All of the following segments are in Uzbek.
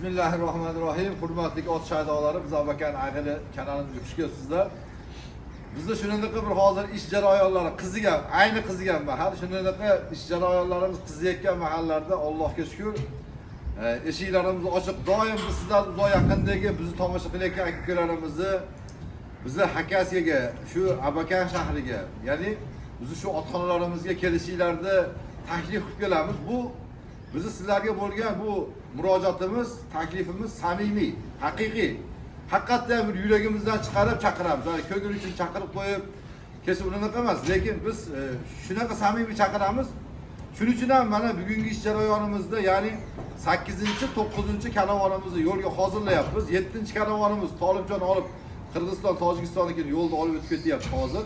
Bismillahirrahmanirrahim. Hurmatli ot shaydolarım, biz Abakan Ayg'ili kanalimiga xush kelibsizlar. Bizda shuningdek bir hozir ish jarayonlari qizigan, ayni qizigan mahal, shuningdek ish jarayonlarimiz qiziyotgan mahallarda Allohga shukr, eshiklarimiz ochiq. Doim biz sizlar uzoq yaqindagi bizni tomosha qilayotgan aka-ukalarimizni bizni Hakasiyaga, shu Abakan shahriga, ya'ni bizni shu otxonalarimizga kelishinglarni taklif qilib kelamiz. Bu bizi sizlarga bo'lgan bu murojaatimiz, taklifimiz samimiy, haqiqiy. Haqiqatdan bir yuragimizdan chiqarib chaqiramiz. Yani ko'ngil uchun chaqirib qo'yib, kesib unaqa emas, lekin biz shunaqa samimiy chaqiramiz. Shuning uchun ham mana bugungi ish jarayonimizda, ya'ni 8-9 karvonimizni yo'lga hozirlayapmiz. 7-karvonimiz Tolibjon olib Qirg'iziston, Tojikistonniki yo'lda olib o'tib ketyapti hozir.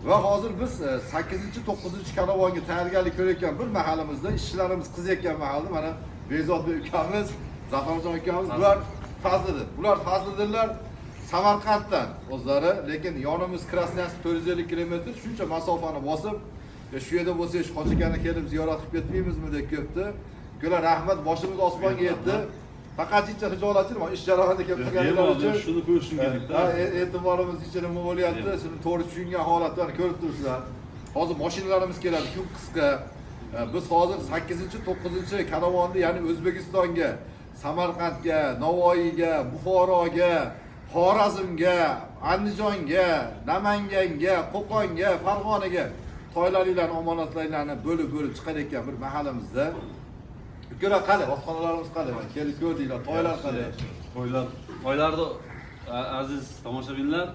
Va hozir biz 8-9 karvonga tayyorgarlik ko'rayotgan bir mahalimizda ishlarimiz qizayotgan mahalda mana Bezodbek ukamiz, Zafarjon ukamiz bular fazlidir. Bular fazlidirlar Samarqanddan o'zlari, lekin yonimiz Krasnoyarsk 450 km shuncha masofani bosib, shu yerda bo'lsa Hoji akani kelib ziyorat qilib ketmaymizmi deb kelibdi. Ular rahmat, boshimiz osmonga yetdi. Faqat ichcha hijolatchi ish jarayonida kelib turganlar uchun shuni ko'rishim kerakda. E'tiborimiz ichida nima bo'lyapti, shuni to'g'ri tushungan holatlarni ko'rib turibsizlar. Hozir mashinalarimiz keladi, kun qisqa. Biz hozir 8-9 karvonni, ya'ni O'zbekistonga, Samarqandga, Navoiyga, Buxoroga, Xorazmga, Andijonga, Namanganga, Qo'qonga, Farg'onaga toylaringlarni, omonatlaringlarni bo'lib chiqarayotgan bir mahalimizda. Ukalar qani, otxonalarimiz qani? Kelib ko'rdinglar, toylar qani? Toylarni aziz tomoshabinlar,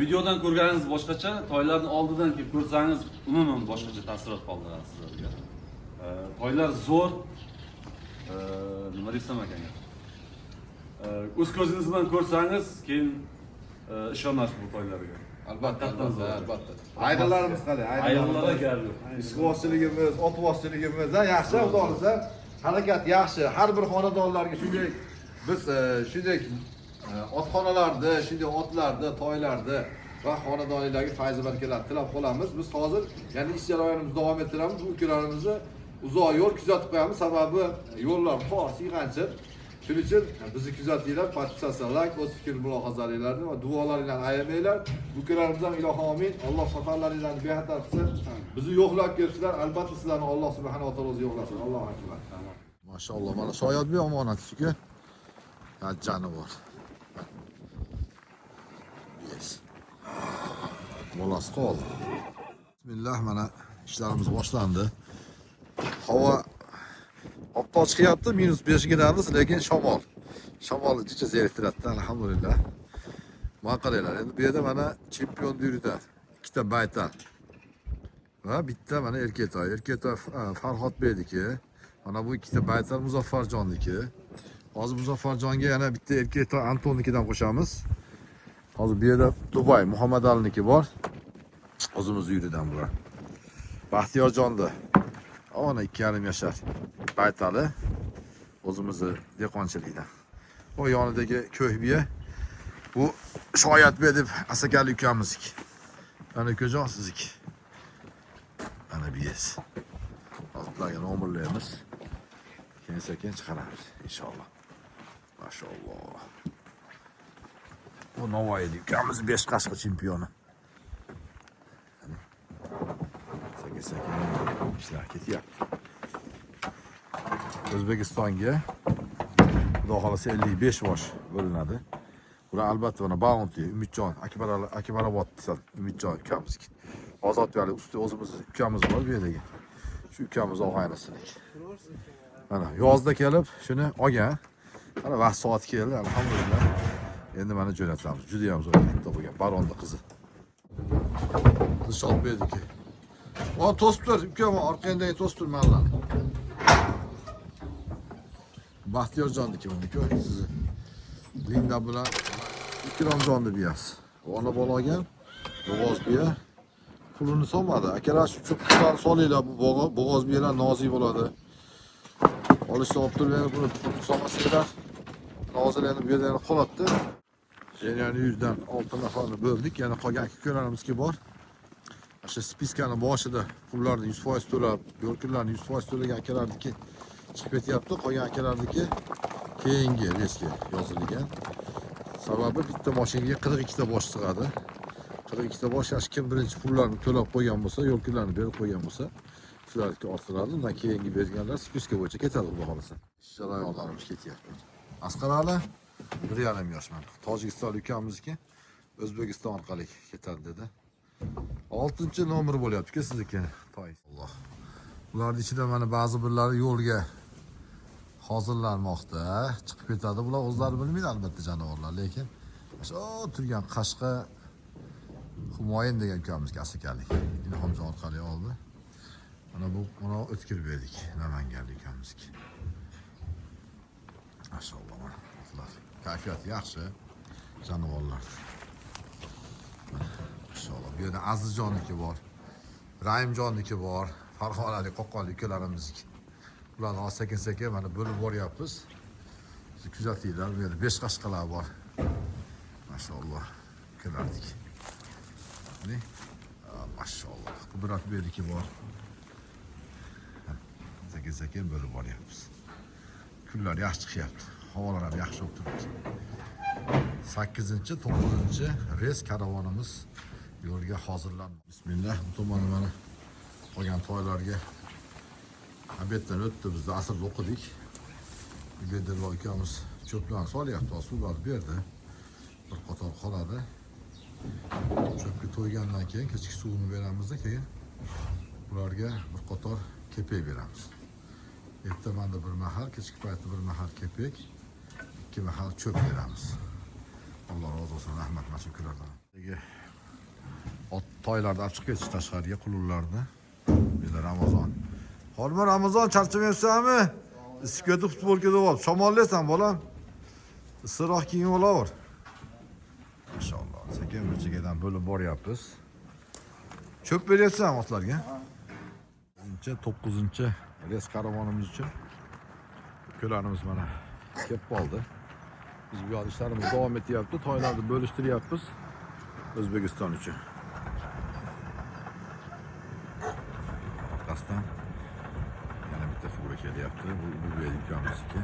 videodan ko'rganingiz boshqacha, toylarni oldidan kelib ko'rsangiz, umuman boshqacha taassurot qoldiradi sizlarga. Toylar zo'r, nima desam ekan. O'z ko'zingiz bilan ko'rsangiz, keyin ishonasiz bu toylarga. Albatta. Ayg'illarimiz qani? Ayg'illarga gap yo'q. Ishqibozchiligimiz, otvoqchiligimiz yaxshi, xudo xolisa, harakat yaxshi. Har bir xonadonlarga shunday biz shunday otxonalarda, shunday otlarda, toylarda va xonadonlarga fayz barakalar tilab qolamiz. Biz hozir ya'ni ish jarayonimizni davom ettiramiz. Bu ukalarimizni uzoq yo'l kuzatib qo'yamiz, sababi yo'llar tor, siyg'anchiq. Shuning uchun bizni kuzatinglar, podpisatsiya, like, o'z fikr mulohazalaringizni va duolaringizni ayamanglar. Bu ukalarimiz ham ilohi amin. Alloh safarlaringizni bexatar qilsin. Bizni yo'qlab kelibsizlar, albatta sizlarni Alloh subhanahu va taolo o'zi yo'qlasin. Allohu akbar. Maşallah, mana shoyatbek omonatisiga jonivor. Yes. Bolasi qoldi. Bismillah, mana ishlarimiz boshlandi. Havo oppoq chiqyapti, -5 gradus, lekin shamol jicha zeriktiradi, alhamdulillah. Mana qaranglar, endi bu yerda mana chempion yurida ikkita baytal va bitta mana erkatoy. Erkatoy Farhodbekniki. Mana bu ikkita baytal Muzaffarjonniki. Hozir Muzaffarjonga yana bitta erkatoy Antonnikidan qo'shamiz. Hozir bu yerda Dubay Muhammad Aliniki bor. O'zimiz yuridan bular. Baxtiyorjonda ana 2,5 yashar baytali o'zimizni dehqonchilikdan. O yonidagi ko'hbiya bu Shoyatbek deb asakali ukamizniki. Mana ko'jon sizniki. Mana biyes. Hozirlarga nomerlarimiz keyin chiqaramiz inshaalloh. Maşallah. Bu Navoiylik ukamiz 5 qashqa chempioni. Sekin ishlar ketyapti. O'zbekistonga xudo xolasa 55 yosh bo'linadi. Bular albatta mana Bounty, Umidjon, Akbarobod desam, Umidjon ukamizniki. Ozodbek usti o'zimiz ukamiz bor bu yerdagi. Shu ukamiz og'aynisiniki. Mana yozda kelib shuni olgan. Mana vaqt soat keldi, alhamdulillah. Endi mana jo'natamiz. Juda ham zo'r katta bo'lgan baronni qizi. Dilshodbekniki. O to'siblar, ukam orqangdagi to'siblar mallarni. Baxtiyorjonniki buniki, sizni. Linda bilan Ikromjonni biyasi. Ona bola olgan, bo'g'oz biya. Pulini solmadi. Akalar shu cho'plarni solinglar, bu bo'g'oz biyalar nozik bo'ladi. Olishni olib turgan buni solmasanglar, nozilarni bu yerda qoladi. Yani 100dan 6 nafarni bo'ldik, yana qolgan ukalarimiz bor. O'sha spiskani boshida pullarni 100% to'lab, yo'lkunlarni 100% to'lagan akalarniki chiqib ketyapti. Qolgan akalarniki keyingi reysga yozilgan. Sababi bitta mashinaga 42 ta bosh sig'adi. 42 ta bosh yaxshi kim birinchi pullarni to'lab qo'ygan bo'lsa, yo'lkilarni berib qo'ygan bo'lsa, shularga ortiladi. Undan keyingi berganlar spiska bo'yicha ketadi, xudo xolasa. Jarayonlarimiz ketyapti. Asqar aka 1,5 yoshman. Tojikiston ukamizniki O'zbekiston orqali ketadi dedi. 6-nomer bo'lyapti-ku sizniki. Toy. Alloh. Ularning ichida mana ba'zi birlari yo'lga hozirlanmoqda. Chiqib ketadi. Bular o'zlari bilmaydi albatta janovorlar, lekin shu turgan Qashqa Humoyin degan ukamizga asakanlik. Ilhomjon orqali oldi. Mana bu mana o'tkir berdik Namanganlik ukamizga. Maşallah. Kayfiyat yaxshi jonivorlar. Maşallah. Bu yerda Azizjonniki bor. Rahimjonniki bor. Farg'onalik qo'qqonlik ukalarimizniki. Ularni sekin-sekin mana bo'lib boryapmiz. Siz kuzatinglar, bu yerda 5 qashqalar bor. Maşallah. Ukalardik. Ne? Maşallah. Qudrat berdiki bor. Sekin-sekin bo'lib boryapmiz. Kunlar yaxshi chiqyapti. Havolar ham yaxshi bo'lib turibdi. 8-9 reys karavonimiz yo'lga hozirlanmoqda. Bismillah. Bu tomonni mana qolgan toylarga obeddan o'tdi. Biz asr o'qidik. Bedirlo ukamiz cho'plarni solyapti, suvlarni berdi. Bir qator qoladi. Cho'pga to'ygandan keyin kechki suvini beramiz, keyin ularga bir qator kepek beramiz. Ertamanda bir mahal, kechki paytda bir mahal kepek, 2 mahal cho'p beramiz. Alloh rozi bo'lsin, rahmat, mashkurlardan. Ot toylarni olib chiqib ketish tashqariga qulunlarni. Mana Ramazon. Xolma Ramazon charchamayapsanmi? Isib ketib futbolga deb olib, shamollaysan bolam. Issiqroq kiyim olaver. Maşallah. Sekin burchagadan bo'lib boryapmiz. Cho'p beryapsan otlarga? 9-chi reys karavonimiz uchun ukalarimiz mana kelib qoldi. Biz bu yoqda ishlarimiz davom etyapti. Toylarni bo'lishtiryapmiz O'zbekiston uchun. Orqasidan yana bitta fura kelyapti. Bu Ulug'bek ukamizniki.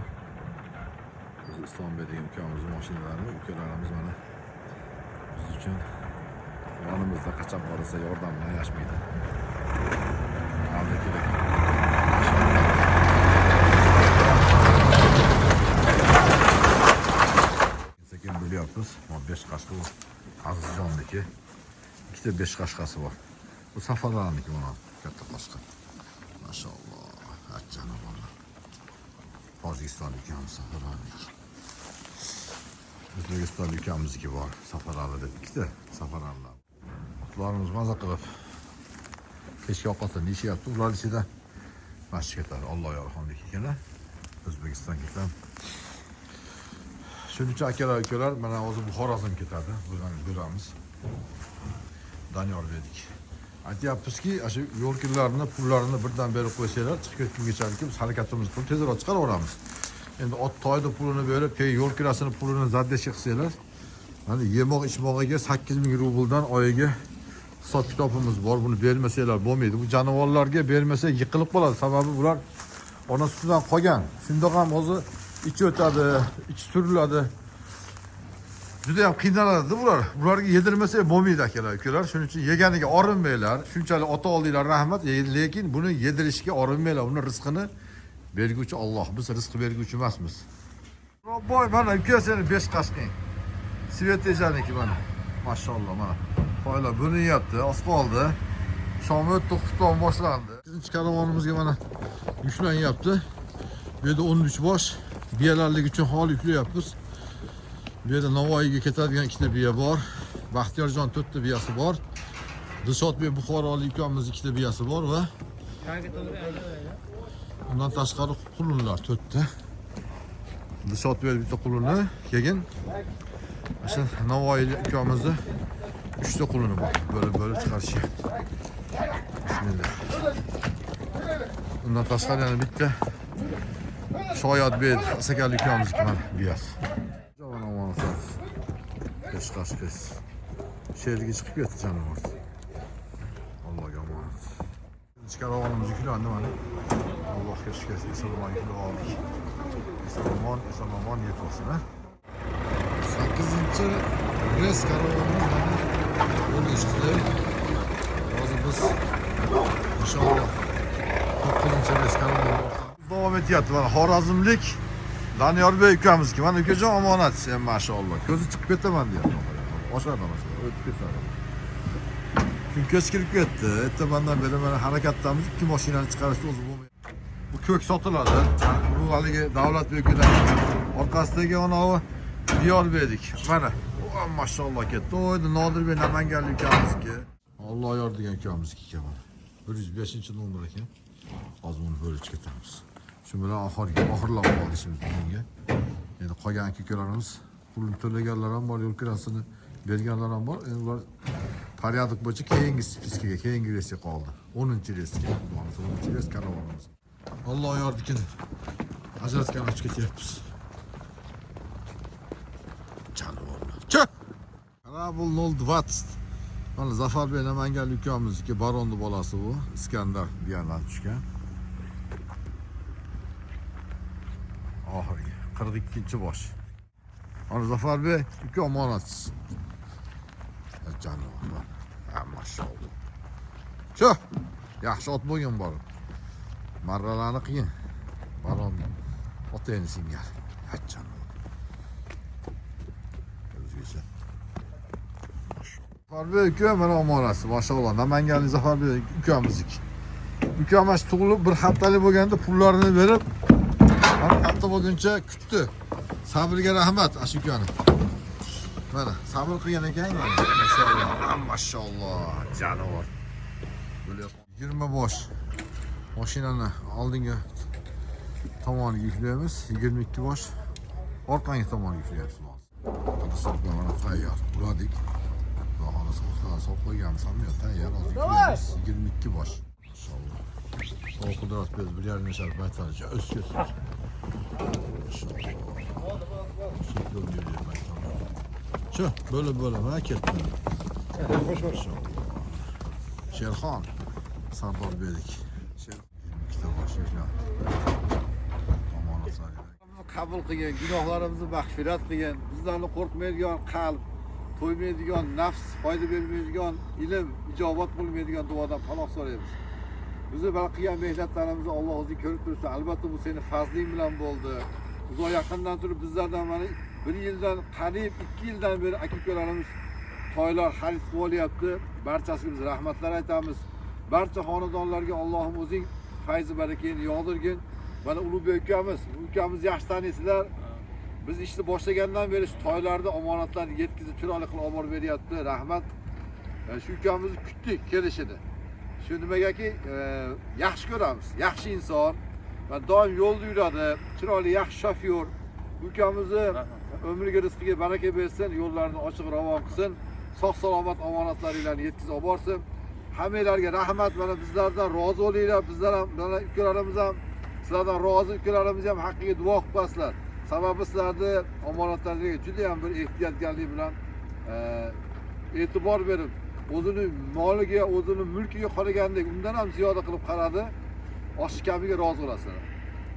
Biz Islombek degan ukamizning mashinalari, ukalarimiz mana biz uchun yonimizda qachon borsa yordam bilan yashmaydi. Sekin bo'lyapmiz. 5 qashqa bu Azizjonniki. 2 ta 5 qashqasi bor. Bu Safarlarniki mana katta qashqa. Maşallah. Achchana bola. Tojikistonlik ukamiz Safarlarniki. O'zbekiston ukamizniki bor. Safarlar deb 2 ta Safarlar. Otlarimiz maza qilib kechki ovqatni yeyishyapti. Ular ichida masjid ketadi. Alloh yorhamlik ekanlar. O'zbekistonliklar. Shuning uchun akalar, mana hozir Xorazm ketadi. Buradan ko'ramiz. Doniyor berdik. Aytyapmizki, shu yo'lkirlarni, pullarini birdan berib qo'ysanglar, chiqib ketgungacha biz harakatimizni qilib tezroq chiqaraveramiz. Endi ot toyni pulini berib, yo'l kirasini pulini zaddashga qilsanglar, mana yemoq ichmog'iga 8000 rubldan oyiga hisob kitobimiz bor. Buni bermasanglar bo'lmaydi. Bu jonivorlarga bermasa yiqilib qoladi. Sababi bular ona sutidan qolgan. Shundoq ham hozir ichi o'tadi, ichi suriladi. Juda ham qiynaladi bular. Bularga yedirmasak bo'lmaydi akalar. Shuning uchun yeganiga orinmanglar. Shunchalik ota oldinglar, rahmat. Lekin buni yedirishga orinmanglar. Uni rizqini berguvchi Alloh. Biz rizq berguvchi emasmiz. Boy mana ukasini 5 qashqing. Svetejanniki mana. Maşallah mana. Toylar bo'lyapti, oz qoldi. Shom o'tdi, xufton boshlandi. Birinchi karavonimizga mana yuklanayapti. Bu yerda 13 bosh biyalarlik uchun hol yuklayapmiz. Bu yerda Navoiyga ketadigan 2 ta biya bor. Baxtiyorjon 4 ta biyasi bor. Dilshodbek Buxorolik ukamizning 2 ta biyasi bor va undan tashqari qulunlar 4 ta. Dilshodbek bitta quluni, keyin o'sha Navoiylik ukamizning 3 ta quluni bor. Bo'lib chiqarishyapti. Bismillah. Undan tashqari yana bitta Shoyatbek asakanlik ukamizning mana biyasi. Beşiktaş. Şehirge çıkıp yattı canım orada. Allah'a emanet. Çıkar oğlumuz yüklendi bana. Allah keşke sırma yükle aldık. Eson-omon yetsin ha. 8-chi reys karavonimiz mana yo'lga chiqdi. Hozir biz inshaalloh 9-chi reys karavon davom etyapti. Mana Xorazmlik Doniyorbek ukamizniki. Mana ukajon omonat sen mashalloh. Ko'zi chiqib ketaman deyapti. O'shadan o'tib ketadi. Kun kech kirib ketdi. Ertamandan beri mana harakatdamiz. 2 mashinani chiqarishni o'zi bo'lmaydi. Bu ko'k sotiladi. Bu haligi davlat bekidan orqasidagi anavi Diyorbek. Mana mashalloh ketdi. O'ydi Nodirbek Namanganlik ukamizniki. Alloh yor degan ukamizniki ekan. 105-nomer ekan. Hozir buni bo'lib ketamiz. Shu bilan oxirlab qoldi ishimiz bugunga. Endi qolgan ko'klarimiz pulni to'laganlar ham bor, yo'l kirasini berganlar ham bor. Endi ular porядок bo'yicha keyingi spiskaga, keyingi reysga qoldi. 10-reysga. 10-reys karavonimiz. Alloh yordikin. Ajratgan ochib ketyapmiz. Janovorlar. Chi! Rabul 020. Mana Zafarbek Namanganlik ukamizniki baronni bolasi bu. Iskandar deganlar tushgan. Oxirgi 42-bosh. Mana Zafarbek uka omonatsiz. Janovorlar. Mashalloh. Shu. Yaxshi ot bo'lgan bor. Marralarni qiyin. Baron otayni singar. Janovorlar. O'zgacha. Zafarbek uka mana omonasi. Mashalloh. Namanganlik Zafarbek ukamizniki. Ukamiz tug'ilib bir haftalik bo'lganda pullarini berib hafta bo'lguncha kutdi. Sabrga rahmat ashukani. Mana sabr qilgan ekan. Mashalloh. Mashalloh. Janivor. 20 bosh. Mashinani oldingi tomoniga yuklaymiz. 22 bosh orqangi tomoniga yuklaymiz. Qadasopga mana tayyor. Uradik. Xudoxona so'zdan sop qo'yganmiz ham yo'q. Tayyor hozir yuklaymiz. 22 bosh. Mashalloh. O qudrat biz bir yarım yaşar baytarca özgür. Şu böyle merak etme. Hoş hoş. Şerxon Sardor Bedik. Kitap başlıyor. Omonatlar. Qabul qilgan, gunohlarimizni mag'firat qilgan, bizlarni qo'rqmaydigan qalb, to'ymaydigan nafs, foyda bermaydigan ilm, ijobat bo'lmaydigan duodan panoh so'raymiz. Bizi qilgan mehnatlarimizni Alloh o'zi ko'rib turibdi. Albatta bu seni fazling bilan bo'ldi. Uzoq yaqindan turib bizlardan mana 1 yildan qariyb 2 yildan beri aka-ukalarimiz toylar xarid qilyapti. Barchasiga biz rahmatlar aytamiz. Barcha xonadonlarga Allohim o'zing fayzi barakani yog'dirgin. Mana Ulug'bek ukamiz yaxshi taniysizlar. Biz ishni boshlagandan beri shu toylarda omonatlarni yetkazib chiroyli qilib olib beryapti. Rahmat. Shu ukamizni kutdik kelishini. Shu nimagaki yaxshi ko'ramiz, yaxshi inson va doim yo'lda yuradi, chiroyli yaxshi shofyor. Ukamizni umriga rizqiga baraka bersin, yo'llarini ochiq ravon qilsin, sog' salomat omonatlaringizni yetkazib olib borsin. Hammalarga rahmat, mana bizlardan rozi bo'linglar, bizlar ham, mana ukalarimiz ham sizlardan rozi, ukalarimiz ham haqqiga duo qilib qo'yasizlar. Sababi sizlarni omonatlaringizga juda ham bir ehtiyotkorlik bilan e'tibor berib o'zini moliga, o'zini mulkiga qaragandek undan ham ziyoda qilib qaradi. Osh kabiga rozi bo'lasizlar.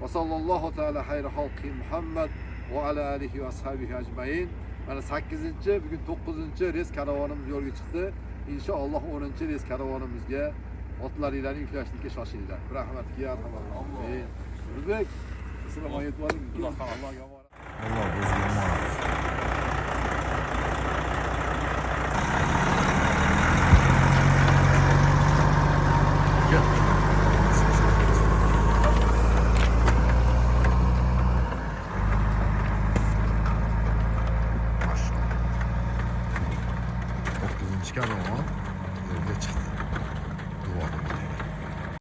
Va sallallohu taala xayri xalqi Muhammad va ala alihi va ashabihi ajmain. Mana 8-chi, bugun 9-chi reys karavonimiz yo'lga chiqdi. Inshaalloh 10-chi reys karavonimizga otlaringlarni yuklashlikka shoshilinglar. Rahmatga yarhamat. Amin. Ulug'bek, assalomu alaykum. Allohga emanet. Alloh o'ziga emanet. Karavan yerga chiqdi. Duo